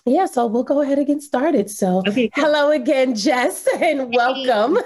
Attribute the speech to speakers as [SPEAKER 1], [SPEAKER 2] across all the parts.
[SPEAKER 1] Yeah, so we'll go ahead and get started. So,
[SPEAKER 2] Okay, cool.
[SPEAKER 1] hello again, Jess, and
[SPEAKER 2] Hey,
[SPEAKER 1] welcome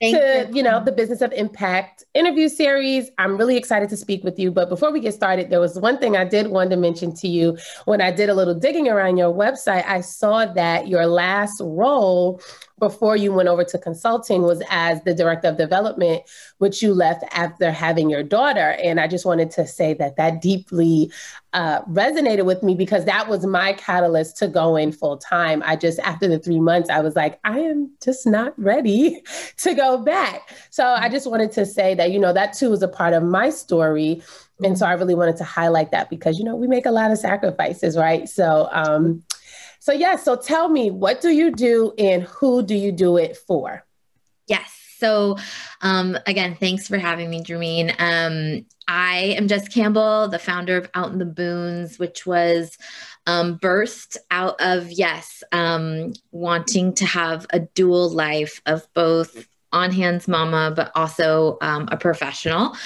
[SPEAKER 2] thanks for
[SPEAKER 1] to, the Business of Impact interview series. I'm really excited to speak with you. But before we get started, there was one thing I did want to mention to you. When I did a little digging around your website, I saw that your last role before you went over to consulting was as the director of development, which you left after having your daughter. And I just wanted to say that that deeply resonated with me because that was my catalyst to go in full time. I just, after the 3 months, I was like, I am just not ready to go back. So I just wanted to say that, that too was a part of my story. And so I really wanted to highlight that because, we make a lot of sacrifices, right? So tell me, what do you do and who do you do it for?
[SPEAKER 2] Yes. So, again, thanks for having me, Jermaine. I am Jess Campbell, the founder of Out in the Boons, which was birthed out of, wanting to have a dual life of both on hands mama, but also a professional.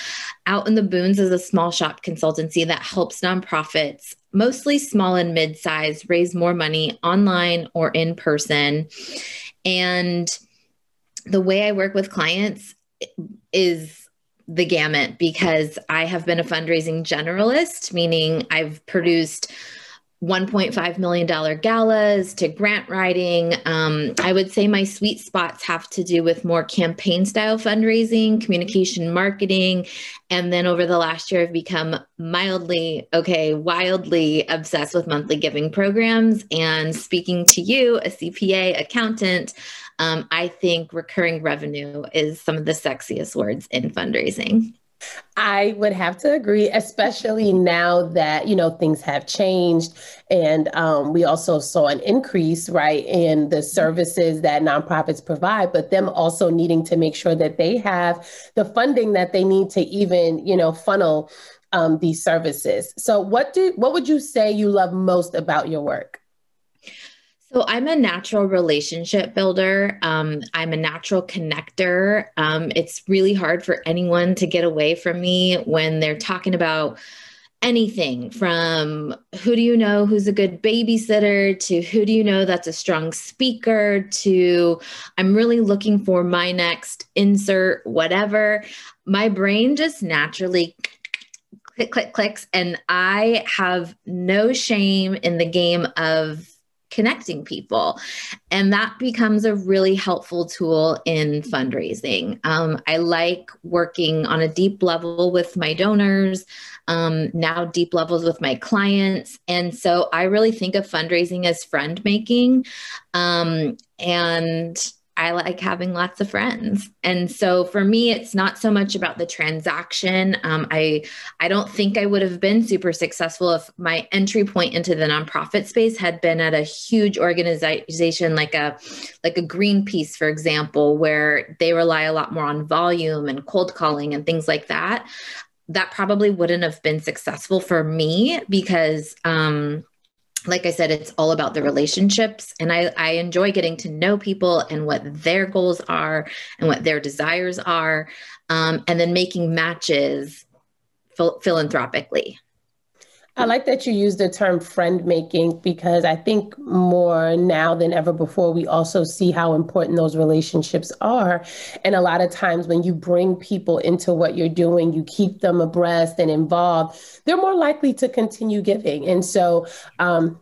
[SPEAKER 2] Out in the Boons is a small shop consultancy that helps nonprofits, mostly small and mid-sized, raise more money online or in person. And the way I work with clients is the gamut because I have been a fundraising generalist, meaning I've produced $1.5 million galas to grant writing. I would say my sweet spots have to do with more campaign style fundraising, communication marketing. And then over the last year, I've become wildly obsessed with monthly giving programs. And speaking to you, a CPA accountant, I think recurring revenue is some of the sexiest words in fundraising.
[SPEAKER 1] I would have to agree, especially now that, things have changed. And we also saw an increase, right, in the services that nonprofits provide, but them also needing to make sure that they have the funding that they need to even, funnel these services. So what would you say you love most about your work?
[SPEAKER 2] So I'm a natural relationship builder. I'm a natural connector. It's really hard for anyone to get away from me when they're talking about anything from who do you know who's a good babysitter to who do you know that's a strong speaker to I'm really looking for my next insert, whatever. My brain just naturally clicks, and I have no shame in the game of connecting people. And that becomes a really helpful tool in fundraising. I like working on a deep level with my donors, now deep levels with my clients. And so I really think of fundraising as friend making. And I like having lots of friends. And so for me, it's not so much about the transaction. I don't think I would have been super successful if my entry point into the nonprofit space had been at a huge organization like a Greenpeace, for example, where they rely a lot more on volume and cold calling and things like that. That probably wouldn't have been successful for me because like I said, it's all about the relationships. And I enjoy getting to know people and what their goals are and what their desires are, and then making matches philanthropically.
[SPEAKER 1] I like that you use the term friend making because I think more now than ever before, we also see how important those relationships are. And a lot of times when you bring people into what you're doing, you keep them abreast and involved, they're more likely to continue giving. And so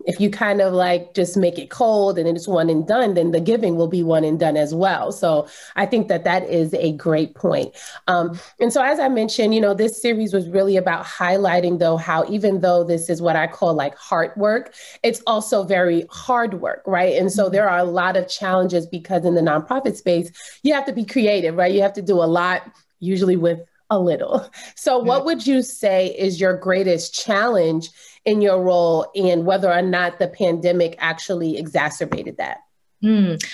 [SPEAKER 1] if you kind of like just make it cold and it's one and done, then the giving will be one and done as well. So I think that that is a great point. And so as I mentioned, this series was really about highlighting though, how even though this is what I call like heart work, it's also very hard work, right? And so there are a lot of challenges because in the nonprofit space, you have to be creative, right? You have to do a lot, usually with a little. So what would you say is your greatest challenge in your role and whether or not the pandemic actually exacerbated that?
[SPEAKER 2] Mm.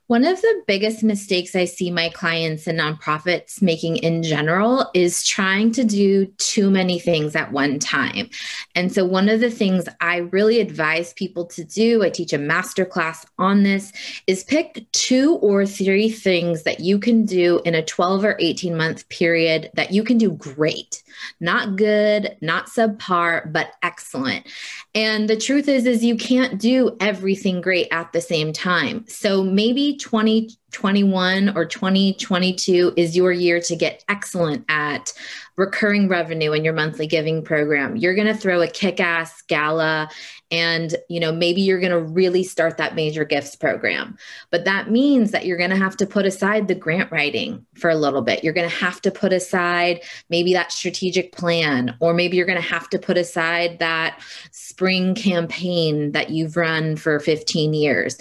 [SPEAKER 2] One of the biggest mistakes I see my clients and nonprofits making in general is trying to do too many things at one time. And so, one of the things I really advise people to do, I teach a masterclass on this, is pick 2 or 3 things that you can do in a 12 or 18-month period that you can do great, not good, not subpar, but excellent. And the truth is you can't do everything great at the same time. So maybe 2021 or 2022 is your year to get excellent at recurring revenue in your monthly giving program. You're going to throw a kick-ass gala, and maybe you're going to really start that major gifts program. But that means that you're going to have to put aside the grant writing for a little bit. You're going to have to put aside maybe that strategic plan, or maybe you're going to have to put aside that spring campaign that you've run for 15 years.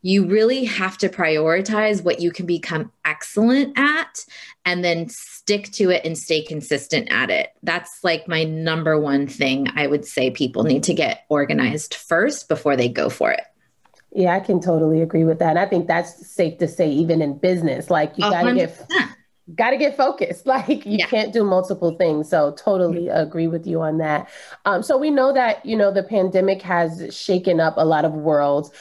[SPEAKER 2] You really have to prioritize what you can become excellent at and then stick to it and stay consistent at it. That's like my number one thing I would say people need to get organized first before they go for it.
[SPEAKER 1] Yeah, I can totally agree with that. I think that's safe to say, even in business, like you got to get focused. Like you can't do multiple things. So totally agree with you on that. So we know that, the pandemic has shaken up a lot of worlds.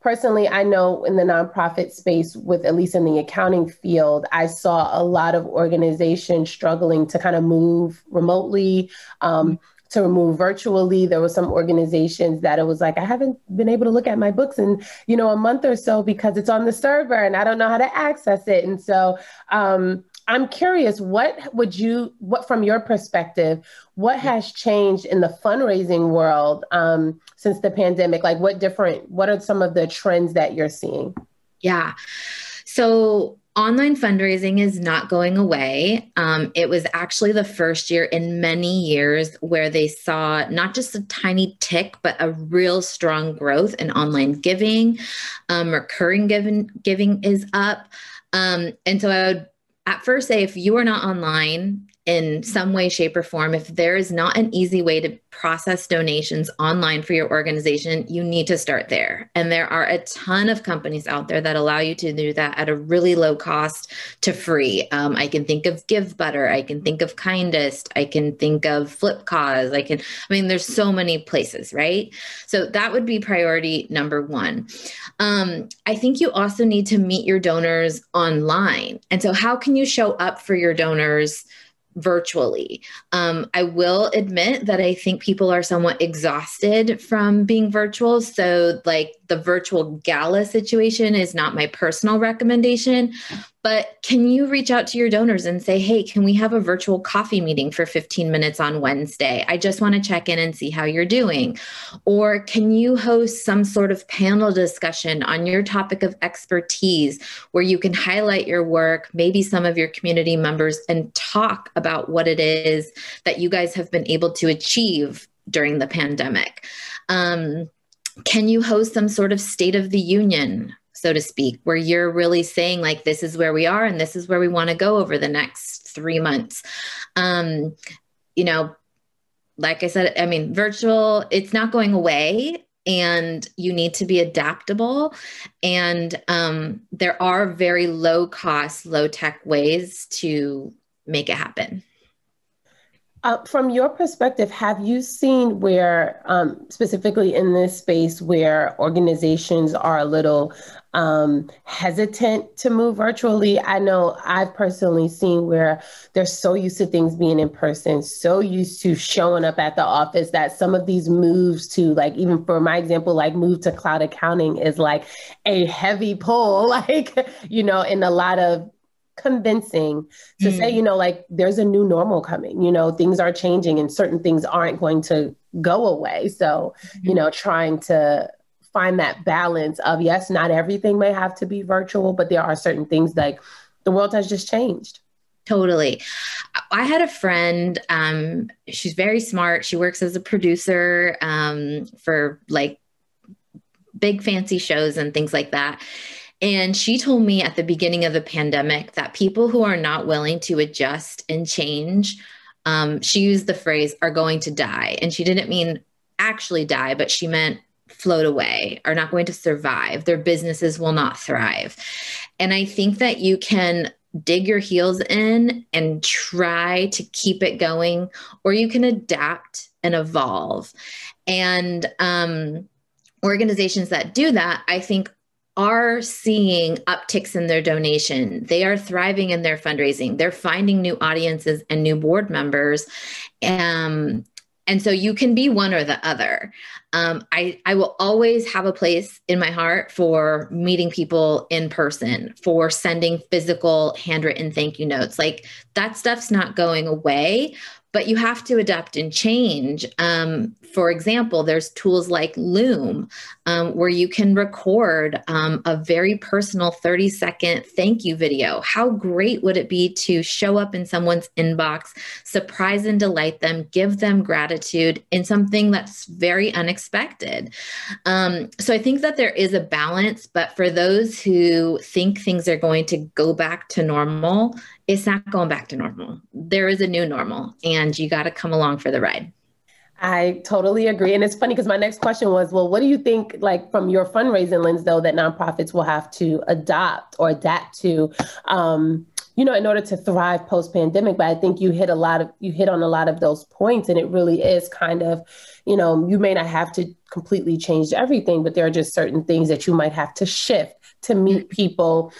[SPEAKER 1] Personally, I know in the nonprofit space, with at least in the accounting field, I saw a lot of organizations struggling to kind of move remotely, to move virtually. There were some organizations that it was like, I haven't been able to look at my books in, a month or so because it's on the server and I don't know how to access it. And so I'm curious, what from your perspective, what has changed in the fundraising world since the pandemic? Like what are some of the trends that you're seeing?
[SPEAKER 2] Yeah. So online fundraising is not going away. It was actually the first year in many years where they saw not just a tiny tick, but a real strong growth in online giving. Recurring giving is up. And so I would at first say, if you are not online in some way, shape, or form, if there is not an easy way to process donations online for your organization, you need to start there. And there are a ton of companies out there that allow you to do that at a really low cost to free. I can think of GiveButter. I can think of Kindest. I can think of Flipcause. There's so many places, right? So that would be priority number one. I think you also need to meet your donors online. And so how can you show up for your donors virtually? I will admit that I think people are somewhat exhausted from being virtual. So like the virtual gala situation is not my personal recommendation, but can you reach out to your donors and say, hey, can we have a virtual coffee meeting for 15 minutes on Wednesday? I just want to check in and see how you're doing. Or can you host some sort of panel discussion on your topic of expertise where you can highlight your work, maybe some of your community members, and talk about what it is that you guys have been able to achieve during the pandemic? Can you host some sort of State of the Union, so to speak, where you're really saying like, this is where we are and this is where we want to go over the next 3 months? Like I said, virtual, it's not going away and you need to be adaptable. And there are very low cost, low tech ways to make it happen.
[SPEAKER 1] From your perspective, have you seen where, specifically in this space, where organizations are a little hesitant to move virtually? I know I've personally seen where they're so used to things being in person, so used to showing up at the office, that some of these moves to, like, even for my example, like move to cloud accounting is like a heavy pull, like, in a lot of convincing to say, like there's a new normal coming, things are changing and certain things aren't going to go away. So, trying to find that balance of, yes, not everything may have to be virtual, but there are certain things, like the world has just changed.
[SPEAKER 2] Totally. I had a friend, she's very smart. She works as a producer for like big fancy shows and things like that. And she told me at the beginning of the pandemic that people who are not willing to adjust and change, she used the phrase, are going to die. And she didn't mean actually die, but she meant float away, are not going to survive. Their businesses will not thrive. And I think that you can dig your heels in and try to keep it going, or you can adapt and evolve. And organizations that do that, I think, are seeing upticks in their donation. They are thriving in their fundraising. They're finding new audiences and new board members. And so you can be one or the other. I will always have a place in my heart for meeting people in person, for sending physical handwritten thank you notes. Like, that stuff's not going away, but you have to adapt and change. For example, there's tools like Loom, where you can record a very personal 30-second thank you video. How great would it be to show up in someone's inbox, surprise and delight them, give them gratitude in something that's very unexpected? So I think that there is a balance, but for those who think things are going to go back to normal, it's not going back to normal. There is a new normal, and you got to come along for the ride.
[SPEAKER 1] I totally agree. And it's funny because my next question was, well, what do you think, like from your fundraising lens, though, that nonprofits will have to adopt or adapt to, in order to thrive post-pandemic? But I think you hit on a lot of those points, and it really is kind of, you may not have to completely change everything, but there are just certain things that you might have to shift to meet people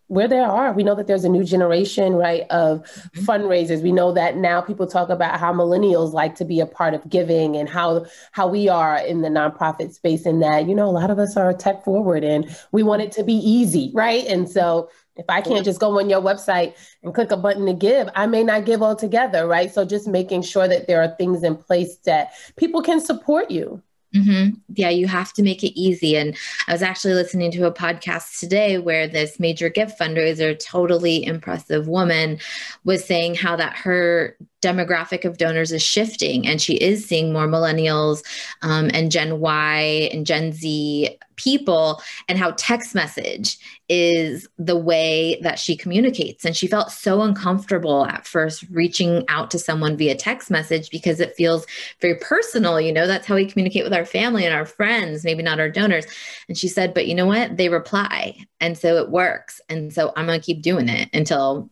[SPEAKER 1] where they are. We know that there's a new generation, right, of fundraisers. We know that now people talk about how millennials like to be a part of giving, and how we are in the nonprofit space, and that, a lot of us are tech forward and we want it to be easy, right? And so if I can't just go on your website and click a button to give, I may not give altogether, right? So just making sure that there are things in place that people can support you.
[SPEAKER 2] Mm-hmm. Yeah, you have to make it easy. And I was actually listening to a podcast today where this major gift fundraiser, totally impressive woman, was saying how that her demographic of donors is shifting, and she is seeing more millennials and Gen Y and Gen Z people, and how text message is the way that she communicates. And she felt so uncomfortable at first reaching out to someone via text message because it feels very personal. That's how we communicate with our family and our friends, maybe not our donors. And she said, but you know what? They reply. And so it works. And so I'm going to keep doing it until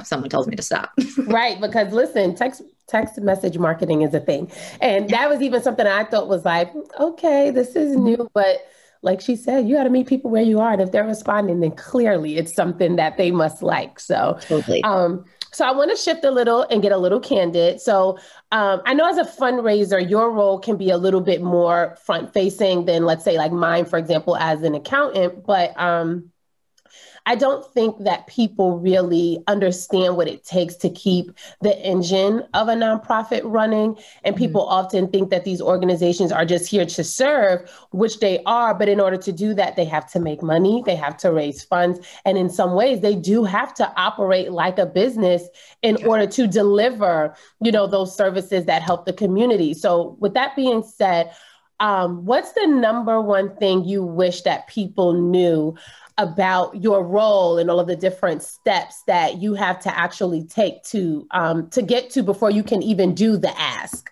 [SPEAKER 2] someone tells me to stop.
[SPEAKER 1] Right. Because listen, text message marketing is a thing. And that was even something I thought was like, okay, this is new. But like she said, you got to meet people where you are. And if they're responding, then clearly it's something that they must like. So,
[SPEAKER 2] totally.
[SPEAKER 1] So I want to shift a little and get a little candid. So I know as a fundraiser, your role can be a little bit more front facing than, let's say, like mine, for example, as an accountant. But I don't think that people really understand what it takes to keep the engine of a nonprofit running. And people often think that these organizations are just here to serve, which they are. But in order to do that, they have to make money, they have to raise funds. And in some ways, they do have to operate like a business in order to deliver, those services that help the community. So with that being said, what's the number one thing you wish that people knew about your role and all of the different steps that you have to actually take to get to before you can even do the ask?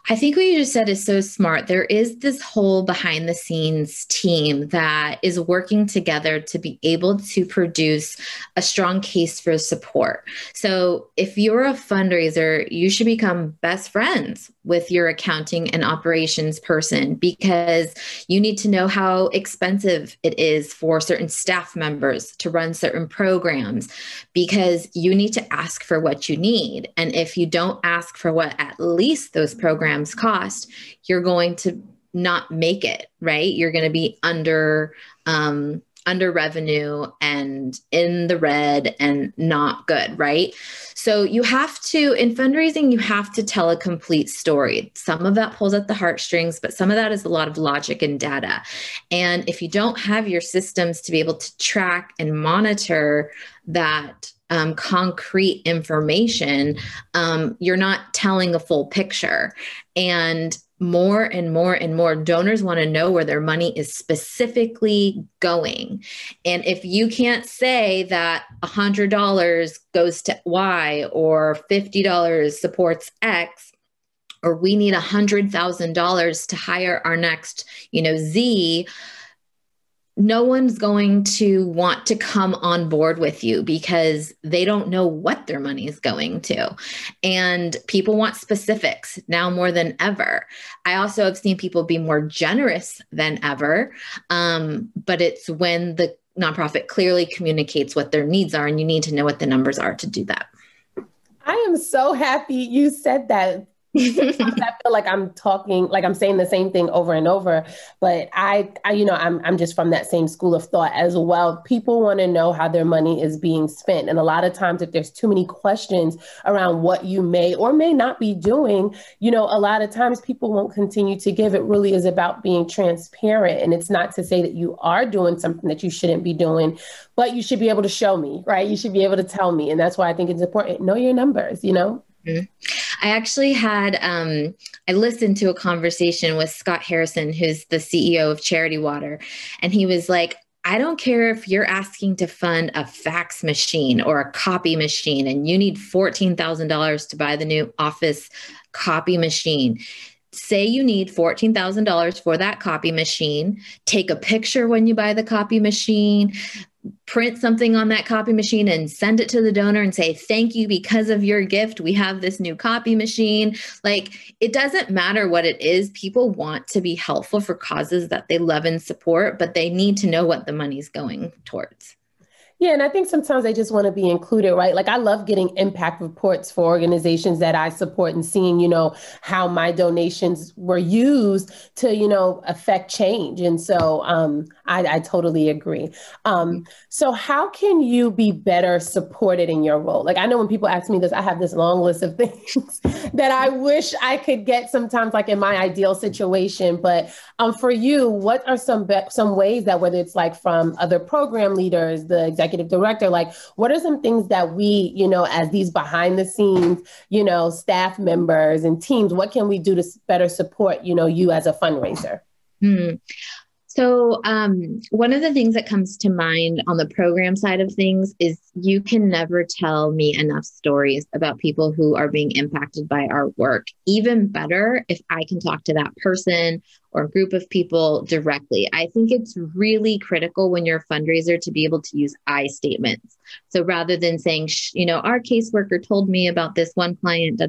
[SPEAKER 2] I think what you just said is so smart. There is this whole behind the scenes team that is working together to be able to produce a strong case for support. So if you're a fundraiser, you should become best friends with your accounting and operations person, because you need to know how expensive it is for certain staff members to run certain programs, because you need to ask for what you need. And if you don't ask for what at least those programs cost, you're going to not make it, right? You're going to be under revenue and in the red and not good, right? So you have to, in fundraising, you have to tell a complete story. Some of that pulls at the heartstrings, but some of that is a lot of logic and data. And if you don't have your systems to be able to track and monitor that concrete information, you're not telling a full picture. And more and more and more donors want to know where their money is specifically going. And if you can't say that $100 goes to Y or $50 supports X, or we need $100,000 to hire our next, Z, no one's going to want to come on board with you because they don't know what their money is going to. And people want specifics now more than ever. I also have seen people be more generous than ever. But it's when the nonprofit clearly communicates what their needs are, and you need to know what the numbers are to do that.
[SPEAKER 1] I am so happy you said that. I feel like I'm talking, like I'm saying the same thing over and over, but I'm just from that same school of thought as well. People want to know how their money is being spent. And a lot of times, if there's too many questions around what you may or may not be doing, a lot of times people won't continue to give. It really is about being transparent. And it's not to say that you are doing something that you shouldn't be doing, but you should be able to show me, right? You should be able to tell me. And that's why I think it's important. Know your numbers,
[SPEAKER 2] Mm-hmm. I actually had, I listened to a conversation with Scott Harrison, who's the CEO of Charity Water. And he was like, I don't care if you're asking to fund a fax machine or a copy machine, and you need $14,000 to buy the new office copy machine. Say you need $14,000 for that copy machine. Take a picture when you buy the copy machine, print something on that copy machine and send it to the donor and say, thank you, because of your gift, we have this new copy machine. Like, it doesn't matter what it is. People want to be helpful for causes that they love and support, but they need to know what the money's going towards.
[SPEAKER 1] Yeah, and I think sometimes they just want to be included, right? Like, I love getting impact reports for organizations that I support and seeing, how my donations were used to, affect change. And so I totally agree. So how can you be better supported in your role? Like, I know when people ask me this, I have this long list of things that I wish I could get sometimes, like in my ideal situation. But for you, what are some ways that, whether it's like from other program leaders, the executive director, like what are some things that we, as these behind the scenes, staff members and teams, what can we do to better support, you as a fundraiser?
[SPEAKER 2] So one of the things that comes to mind on the program side of things is you can never tell me enough stories about people who are being impacted by our work. Even better if I can talk to that person or group of people directly. I think it's really critical when you're a fundraiser to be able to use I statements. So rather than saying, our caseworker told me about this one client,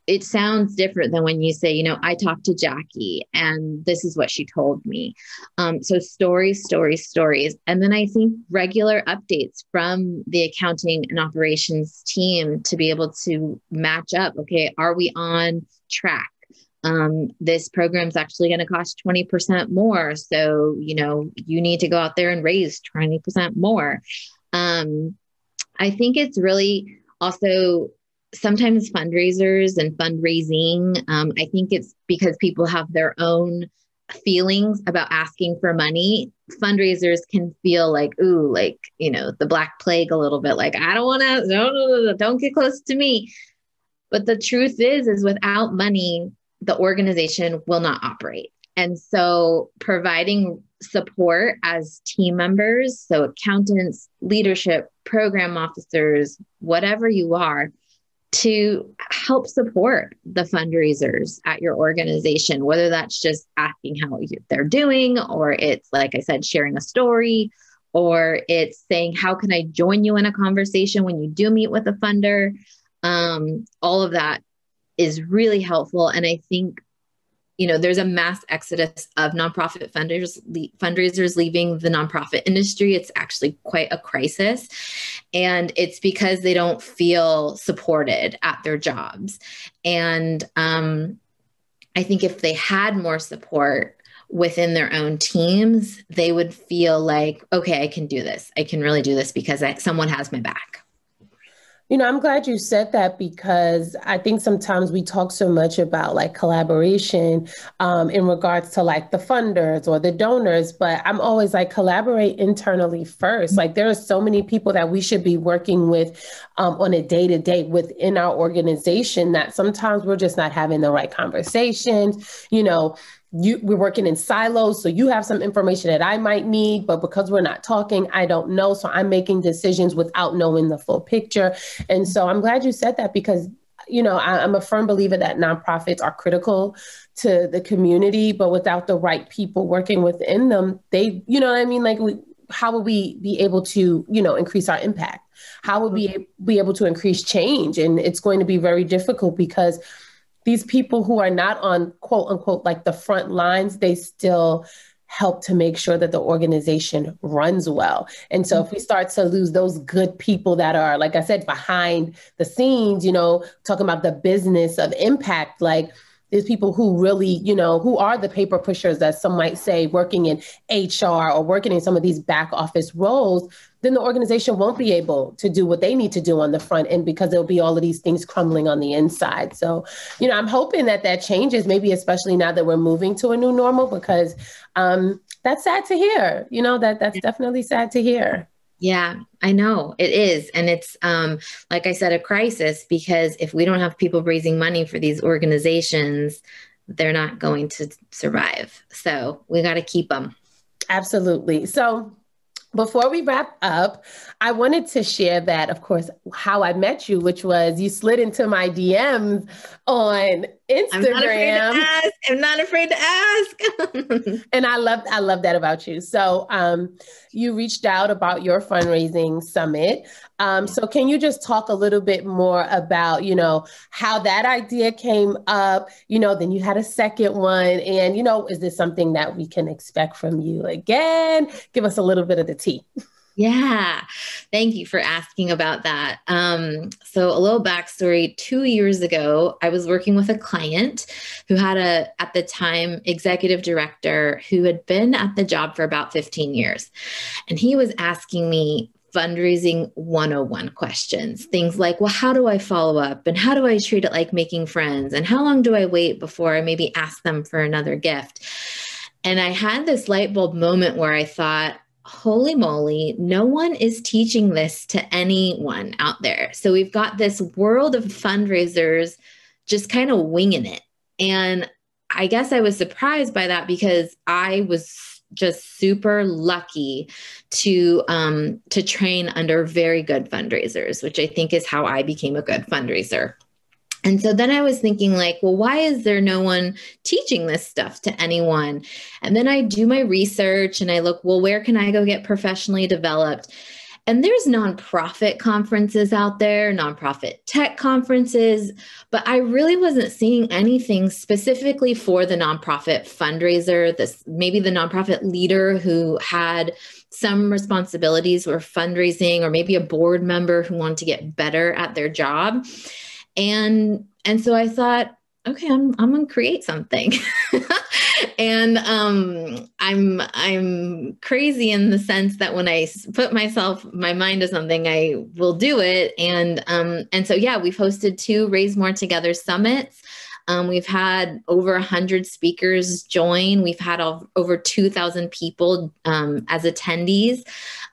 [SPEAKER 2] it sounds different than when you say, I talked to Jackie and this is what she told me. So stories. And then I think regular updates from the accounting and operations team to be able to match up. Okay, are we on track? This program's actually going to cost 20% more. So, you need to go out there and raise 20% more. I think it's really also sometimes fundraisers and fundraising. I think it's because people have their own feelings about asking for money. Fundraisers can feel like, the Black Plague a little bit, like, I don't want to, no, don't get close to me. But the truth is without money, the organization will not operate. And so providing support as team members, so accountants, leadership, program officers, whatever you are, to help support the fundraisers at your organization, whether that's just asking how they're doing, or it's, like I said, sharing a story, or it's saying, how can I join you in a conversation when you do meet with a funder? All of that is really helpful. And I think, there's a mass exodus of nonprofit fundraisers leaving the nonprofit industry. It's actually quite a crisis. And it's because they don't feel supported at their jobs. And I think if they had more support within their own teams, they would feel like, okay, I can do this. I can really do this because someone has my back.
[SPEAKER 1] I'm glad you said that, because I think sometimes we talk so much about like collaboration in regards to like the funders or the donors, but I'm always like, collaborate internally first. Like, there are so many people that we should be working with on a day-to-day within our organization that sometimes we're just not having the right conversations. We're working in silos, so you have some information that I might need, but because we're not talking, I don't know. So I'm making decisions without knowing the full picture. And so I'm glad you said that, because I'm a firm believer that nonprofits are critical to the community, but without the right people working within them, how will we be able to, increase our impact? How will we be able to increase change? And it's going to be very difficult because these people who are not on quote unquote, like the front lines, they still help to make sure that the organization runs well. And so if we start to lose those good people that are, like I said, behind the scenes, talking about the business of impact, like there's people who really, who are the paper pushers, as some might say, working in HR or working in some of these back office roles, then the organization won't be able to do what they need to do on the front end because there'll be all of these things crumbling on the inside. So, I'm hoping that changes, maybe especially now that we're moving to a new normal, because that's sad to hear, that's definitely sad to hear.
[SPEAKER 2] Yeah, I know it is. And it's, like I said, a crisis, because if we don't have people raising money for these organizations, they're not going to survive. So we got to keep them.
[SPEAKER 1] Absolutely. So before we wrap up, I wanted to share that, of course, how I met you, which was you slid into my DMs on Instagram.
[SPEAKER 2] I'm not afraid to ask.
[SPEAKER 1] And I love that about you. So you reached out about your fundraising summit. So can you just talk a little bit more about, how that idea came up, then you had a second one, and, is this something that we can expect from you again? Give us a little bit of the tea.
[SPEAKER 2] Yeah, thank you for asking about that. So a little backstory, 2 years ago, I was working with a client who had at the time, executive director who had been at the job for about 15 years. And he was asking me fundraising 101 questions, things like, well, how do I follow up? And how do I treat it like making friends? And how long do I wait before I maybe ask them for another gift? And I had this light bulb moment where I thought, holy moly, no one is teaching this to anyone out there. So we've got this world of fundraisers just kind of winging it. And I guess I was surprised by that because I was just super lucky to train under very good fundraisers, which I think is how I became a good fundraiser. And so then I was thinking like, well, why is there no one teaching this stuff to anyone? And then I do my research and I look, well, where can I go get professionally developed? And there's nonprofit conferences out there, nonprofit tech conferences, but I really wasn't seeing anything specifically for the nonprofit fundraiser, maybe the nonprofit leader who had some responsibilities or fundraising, or maybe a board member who wanted to get better at their job. And so I thought, okay, I'm going to create something. And I'm crazy in the sense that when I put my mind to something, I will do it. And so, yeah, we've hosted 2 Raise More Together summits. We've had over 100 speakers join. We've had over 2,000 people as attendees.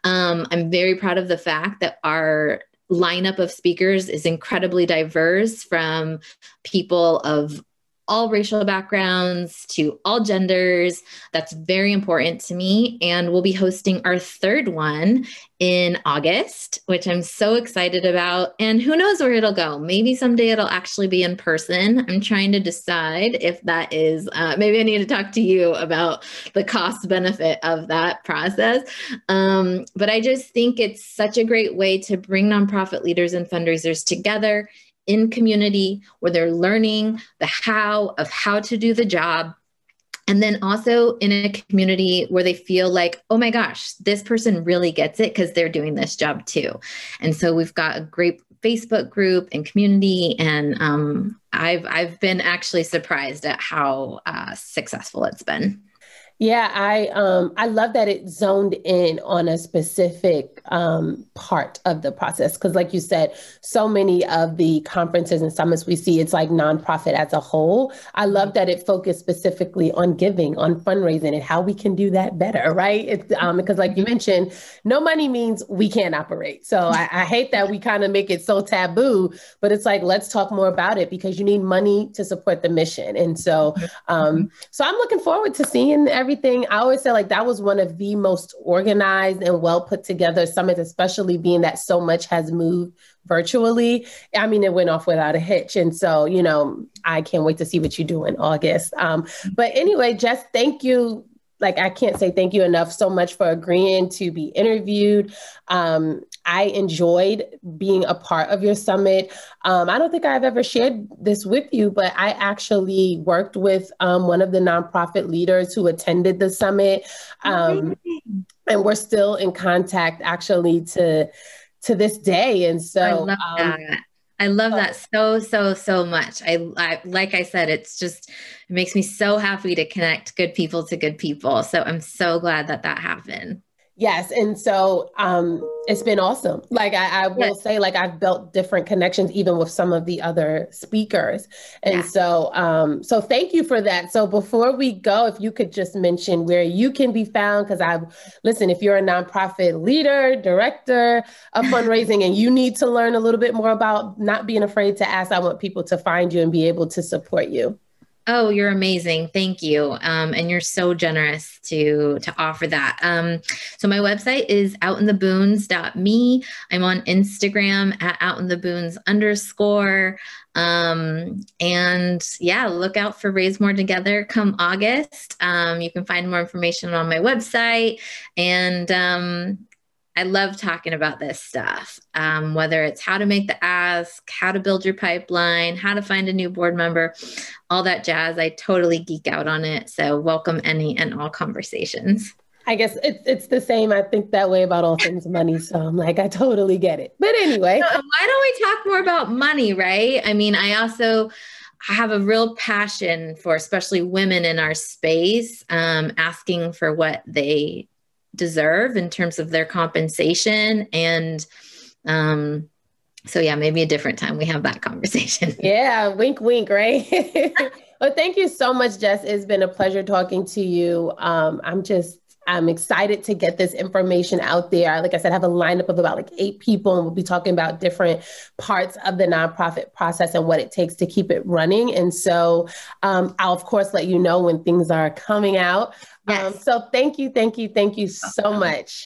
[SPEAKER 2] I'm very proud of the fact that our lineup of speakers is incredibly diverse, from people of all racial backgrounds to all genders. That's very important to me. And we'll be hosting our 3rd one in August, which I'm so excited about. And who knows where it'll go? Maybe someday it'll actually be in person. I'm trying to decide if that is, maybe I need to talk to you about the cost benefit of that process. But I just think it's such a great way to bring nonprofit leaders and fundraisers together in community where they're learning the how to do the job. And then also in a community where they feel like, oh my gosh, this person really gets it because they're doing this job too. And so we've got a great Facebook group and community. And I've been actually surprised at how successful it's been.
[SPEAKER 1] Yeah, I love that it zoned in on a specific part of the process. Because like you said, so many of the conferences and summits we see, it's like nonprofit as a whole. I love that it focused specifically on giving, on fundraising, and how we can do that better, right? It's, because like you mentioned, no money means we can't operate. So I hate that we kind of make it so taboo, but it's like, let's talk more about it because you need money to support the mission. And so, so I'm looking forward to seeing everything. I always say like that was one of the most organized and well put together summits, especially being that so much has moved virtually. I mean, it went off without a hitch. And so, I can't wait to see what you do in August. But anyway, Jess, thank you. Like, I can't say thank you enough so much for agreeing to be interviewed. I enjoyed being a part of your summit. I don't think I've ever shared this with you, but I actually worked with one of the nonprofit leaders who attended the summit. And we're still in contact actually to this day. And so
[SPEAKER 2] I love that. I love that so much. I like I said, it makes me so happy to connect good people to good people. So I'm so glad that happened.
[SPEAKER 1] Yes. And so it's been awesome. Like I will say, like I've built different connections even with some of the other speakers. And so thank you for that. So before we go, if you could just mention where you can be found, because listen, if you're a nonprofit leader, director of fundraising, and you need to learn a little bit more about not being afraid to ask, I want people to find you and be able to support you.
[SPEAKER 2] Oh, you're amazing. Thank you. And you're so generous to offer that. So my website is outintheboons.me. I'm on Instagram at outintheboons_. And yeah, look out for Raise More Together come August. You can find more information on my website. And I love talking about this stuff, whether it's how to make the ask, how to build your pipeline, how to find a new board member, all that jazz. I totally geek out on it. So welcome any and all conversations.
[SPEAKER 1] I guess it's the same. I think that way about all things money. So I'm like, I totally get it. But anyway.
[SPEAKER 2] So why don't we talk more about money, right? I mean, I have a real passion for especially women in our space, asking for what they deserve in terms of their compensation. And so yeah, maybe a different time we have that conversation.
[SPEAKER 1] Yeah, wink, wink, right? Well, thank you so much, Jess. It's been a pleasure talking to you. I'm excited to get this information out there. Like I said, I have a lineup of about 8 people, and we'll be talking about different parts of the nonprofit process and what it takes to keep it running. And so I'll, of course, let you know when things are coming out. Yes. So thank you so much.